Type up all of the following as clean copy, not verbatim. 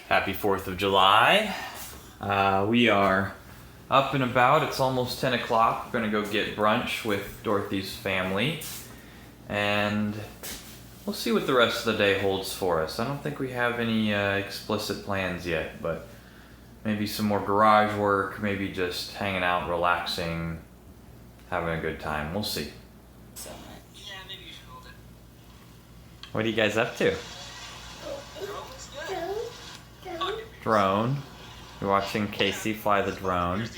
Happy 4th of July. We are up and about. It's almost 10 o'clock. We're gonna go get brunch with Dorothy's family. And we'll see what the rest of the day holds for us. I don't think we have any explicit plans yet, but maybe some more garage work, maybe just hanging out, relaxing, having a good time. We'll see. Yeah, maybe you should hold it. What are you guys up to? Drone. You're watching Casey fly the drone.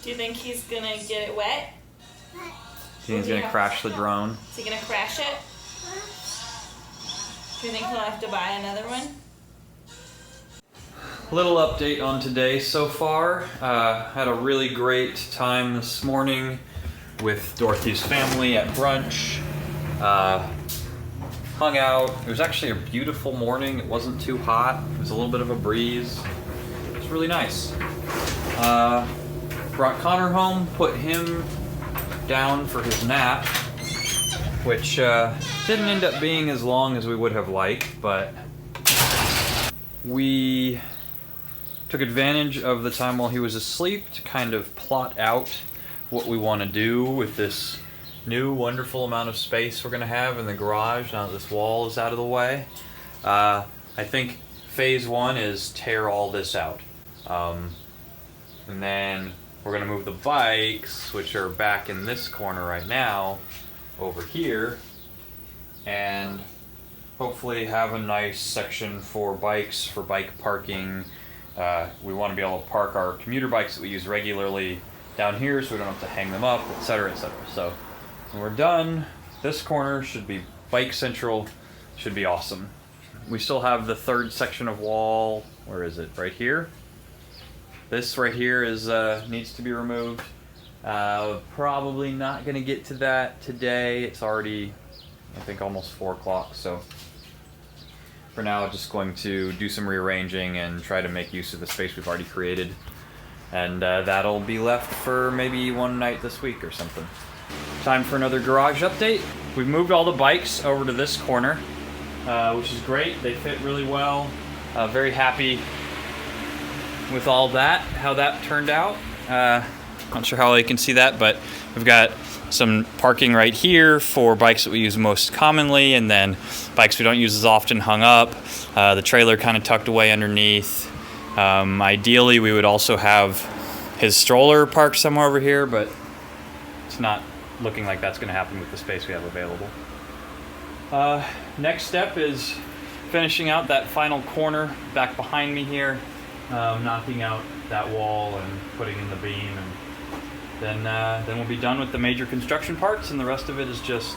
Do you think he's gonna get it wet? Do you think he's gonna crash the drone? Is he gonna crash it? Do you think he'll have to buy another one? Little update on today so far. Had a really great time this morning with Dorothy's family at brunch. Hung out. It was actually a beautiful morning. It wasn't too hot. It was a little bit of a breeze. It was really nice. Brought Connor home, put him down for his nap, which didn't end up being as long as we would have liked, but we took advantage of the time while he was asleep to kind of plot out what we want to do with this new wonderful amount of space we're going to have in the garage now that this wall is out of the way. I think phase one is tear all this out. And then we're going to move the bikes, which are back in this corner right now, over here, and hopefully have a nice section for bikes, for bike parking. We want to be able to park our commuter bikes that we use regularly down here so we don't have to hang them up, etc., etc. So when we're done, this corner should be bike central, should be awesome. We still have the third section of wall. Where is it? Right here. This right here is needs to be removed. Probably not going to get to that today. It's already, I think, almost 4 o'clock. So for now, just going to do some rearranging and try to make use of the space we've already created. And that'll be left for maybe one night this week or something. Time for another garage update. We've moved all the bikes over to this corner, which is great. They fit really well. Very happy with all that, how that turned out. Not sure how you can see that, but we've got some parking right here for bikes that we use most commonly, and then bikes we don't use as often hung up. The trailer kind of tucked away underneath. Ideally, we would also have his stroller parked somewhere over here, but it's not looking like that's going to happen with the space we have available. Next step is finishing out that final corner back behind me here, knocking out that wall and putting in the beam, and then we'll be done with the major construction parts, and the rest of it is just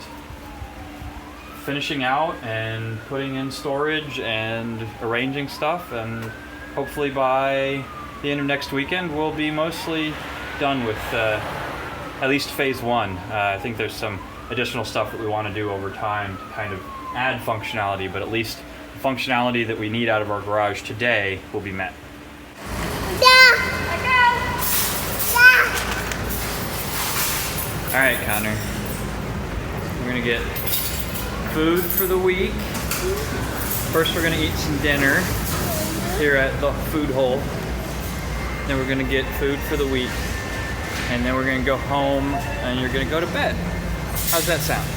finishing out and putting in storage and arranging stuff, and hopefully by the end of next weekend we'll be mostly done with at least phase one. I think there's some additional stuff that we want to do over time to kind of add functionality, but at least the functionality that we need out of our garage today will be met. All right, Connor. We're gonna get food for the week. First, we're gonna eat some dinner here at the food hole. Then we're gonna get food for the week. And then we're gonna go home and you're gonna go to bed. How's that sound?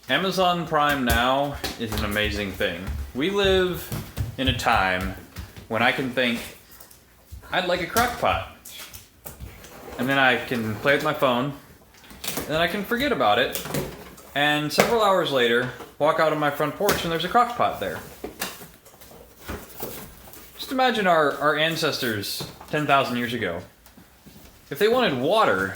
Amazon Prime Now is an amazing thing. We live in a time when I can think, I'd like a crock pot. And then I can play with my phone, and then I can forget about it. And several hours later, walk out on my front porch and there's a crock pot there. Just imagine our ancestors 10,000 years ago. If they wanted water,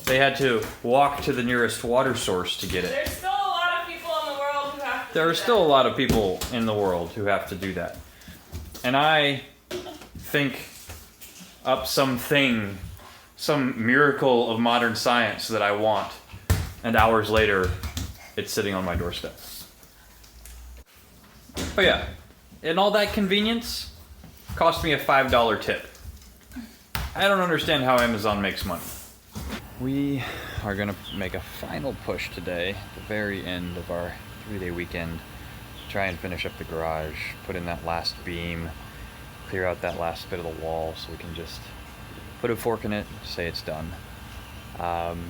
they had to walk to the nearest water source to get it. There's still a lot of people in the world who have to There do are still that. a lot of people in the world who have to do that. And I think up something, some miracle of modern science that I want, and hours later, it's sitting on my doorstep. But yeah, and all that convenience cost me a $5 tip. I don't understand how Amazon makes money. We are gonna make a final push today, at the very end of our 3-day weekend. Try and finish up the garage, put in that last beam, clear out that last bit of the wall so we can just put a fork in it, say it's done. It's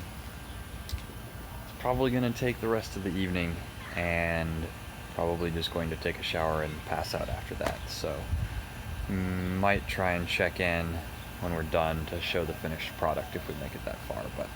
probably gonna take the rest of the evening and probably just going to take a shower and pass out after that. So might try and check in when we're done to show the finished product if we make it that far, but